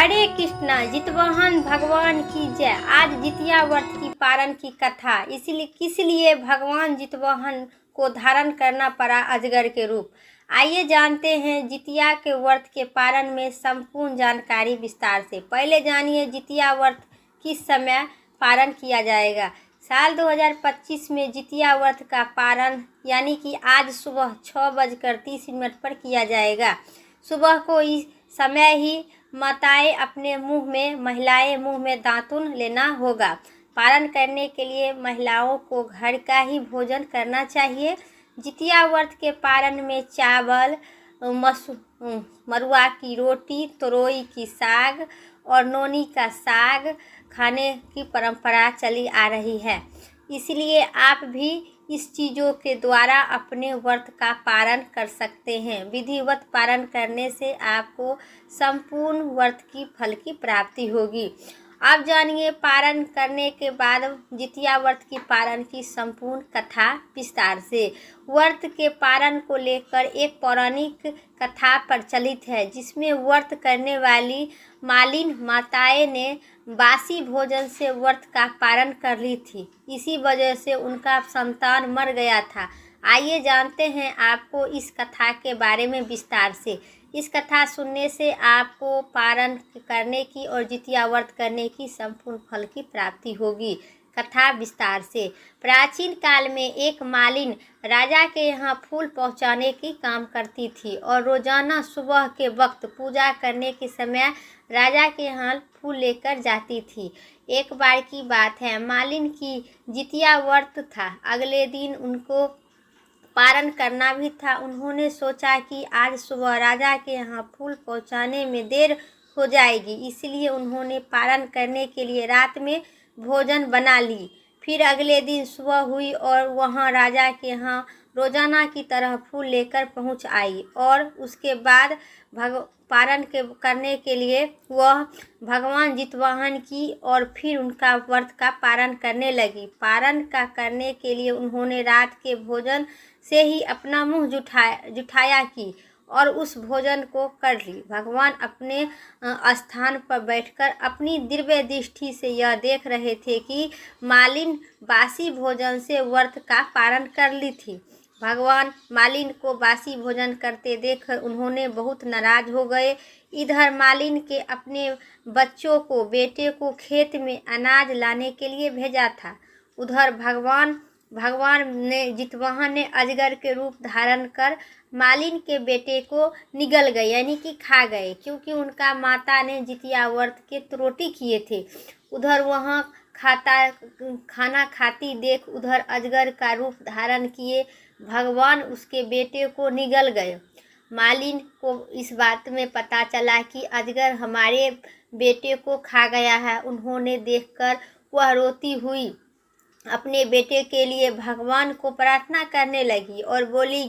हरे कृष्णा जितवाहन भगवान की जय। आज जितिया व्रत की पारण की कथा। इसलिए किस लिए भगवान जितवाहन को धारण करना पड़ा अजगर के रूप। आइए जानते हैं जितिया के व्रत के पारण में संपूर्ण जानकारी विस्तार से। पहले जानिए जितिया व्रत किस समय पारण किया जाएगा। साल 2025 में जितिया व्रत का पारण यानी कि आज सुबह 6:30 पर किया जाएगा। सुबह को इस समय ही महिलाएं अपने मुंह में दातुन लेना होगा। पारण करने के लिए महिलाओं को घर का ही भोजन करना चाहिए। जितिया व्रत के पारण में चावल, मरुआ की रोटी, तरोई की साग और नोनी का साग खाने की परंपरा चली आ रही है। इसलिए आप भी इस चीज़ों के द्वारा अपने व्रत का पारण कर सकते हैं। विधिवत पारण करने से आपको संपूर्ण व्रत की फल की प्राप्ति होगी। अब जानिए पारण करने के बाद जितिया व्रत की पारण की संपूर्ण कथा विस्तार से। व्रत के पारण को लेकर एक पौराणिक कथा प्रचलित है, जिसमें व्रत करने वाली मालिन माताएं ने बासी भोजन से व्रत का पारण कर ली थी। इसी वजह से उनका संतान मर गया था। आइए जानते हैं आपको इस कथा के बारे में विस्तार से। इस कथा सुनने से आपको पारण करने की और जितिया व्रत करने की संपूर्ण फल की प्राप्ति होगी। कथा विस्तार से। प्राचीन काल में एक मालिन राजा के यहाँ फूल पहुँचाने की काम करती थी और रोजाना सुबह के वक्त पूजा करने के समय राजा के यहाँ फूल लेकर जाती थी। एक बार की बात है, मालिन की जितिया व्रत था। अगले दिन उनको पारण करना भी था। उन्होंने सोचा कि आज सुबह राजा के यहाँ फूल पहुँचाने में देर हो जाएगी, इसलिए उन्होंने पारण करने के लिए रात में भोजन बना ली। फिर अगले दिन सुबह हुई और वहाँ राजा के यहाँ रोजाना की तरह फूल लेकर पहुँच आई और उसके बाद पारण करने के लिए वह भगवान जितवाहन की और फिर उनका व्रत का पारण करने लगी। पारण का करने के लिए उन्होंने रात के भोजन से ही अपना मुंह जुठाया की और उस भोजन को कर ली। भगवान अपने स्थान पर बैठकर अपनी दिव्य दृष्टि से यह देख रहे थे कि मालिन बासी भोजन से व्रत का पारण कर ली थी। भगवान मालिन को बासी भोजन करते देखकर उन्होंने बहुत नाराज हो गए। इधर मालिन के अपने बेटे को खेत में अनाज लाने के लिए भेजा था। उधर भगवान ने जितवाहन ने अजगर के रूप धारण कर मालिन के बेटे को निगल गए यानी कि खा गए, क्योंकि उनका माता ने जितिया व्रत के त्रुटि किए थे। उधर वहाँ खाना खाती देख उधर अजगर का रूप धारण किए भगवान उसके बेटे को निगल गए। मालिन को इस बात में पता चला कि अजगर हमारे बेटे को खा गया है। उन्होंने देखकर वह रोती हुई अपने बेटे के लिए भगवान को प्रार्थना करने लगी और बोली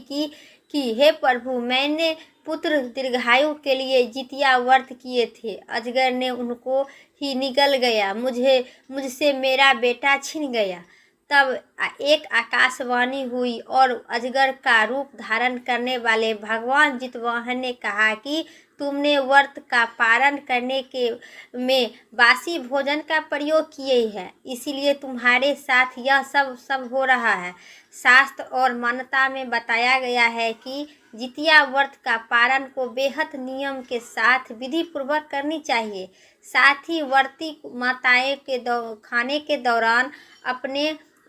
कि हे प्रभु, मैंने पुत्र दीर्घायु के लिए जितिया व्रत किए थे। अजगर ने उनको ही निगल गया, मुझसे मेरा बेटा छिन गया। तब एक आकाशवाणी हुई और अजगर का रूप धारण करने वाले भगवान जितवाहन ने कहा कि तुमने व्रत का पारण करने के में बासी भोजन का प्रयोग किए है, इसीलिए तुम्हारे साथ यह सब हो रहा है। शास्त्र और मान्यता में बताया गया है कि जितिया व्रत का पारण को बेहद नियम के साथ विधि पूर्वक करनी चाहिए। साथ ही व्रती माताएं के खाने के दौरान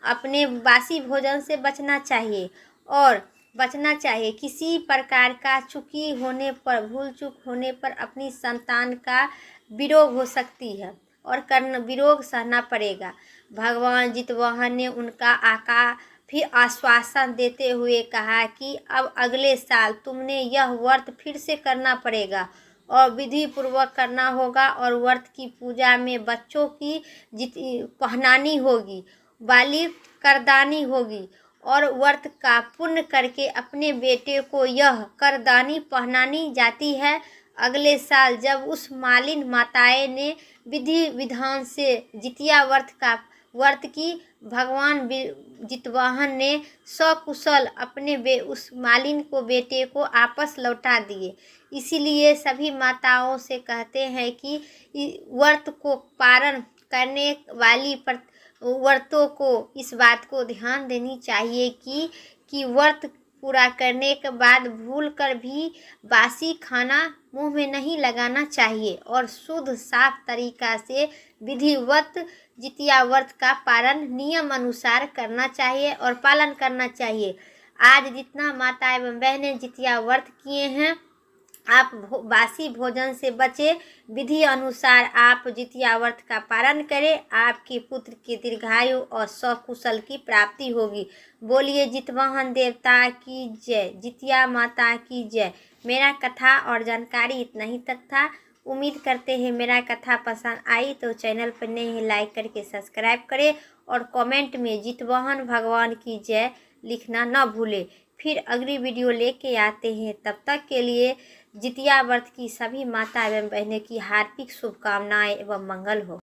अपने बासी भोजन से बचना चाहिए। किसी प्रकार का भूल चूक होने पर अपनी संतान का वियोग हो सकती है और वियोग सहना पड़ेगा। भगवान जितवाहन ने उनका फिर आश्वासन देते हुए कहा कि अब अगले साल तुमने यह व्रत फिर से करना पड़ेगा और विधि पूर्वक करना होगा और व्रत की पूजा में बच्चों की पहनानी होगी, बाली करदानी होगी और व्रत का पुण्य करके अपने बेटे को यह करदानी पहनानी जाती है। अगले साल जब उस मालिन माताएं ने विधि विधान से जितिया व्रत का व्रत की भगवान जितवाहन ने सकुशल अपने उस मालिन को बेटे को आपस लौटा दिए। इसीलिए सभी माताओं से कहते हैं कि व्रत को पारण करने वाली व्रतों को इस बात को ध्यान देनी चाहिए कि व्रत पूरा करने के बाद भूल कर भी बासी खाना मुंह में नहीं लगाना चाहिए और शुद्ध साफ तरीका से विधिवत जितिया व्रत का पालन नियम अनुसार करना चाहिए और पालन करना चाहिए। आज जितना माता एवं बहनें जितिया व्रत किए हैं, आप बासी भोजन से बचे, विधि अनुसार आप जितिया व्रत का पालन करें, आपके पुत्र की दीर्घायु और सकुशल की प्राप्ति होगी। बोलिए जितवाहन देवता की जय, जितिया माता की जय। मेरा कथा और जानकारी इतना ही तक था। उम्मीद करते हैं मेरा कथा पसंद आई तो चैनल पर नए हैं लाइक करके सब्सक्राइब करें और कमेंट में जितवाहन भगवान की जय लिखना न भूलें। फिर अगली वीडियो लेके आते हैं। तब तक के लिए जितिया व्रत की सभी माता एवं बहनें की हार्दिक शुभकामनाएं एवं मंगल हो।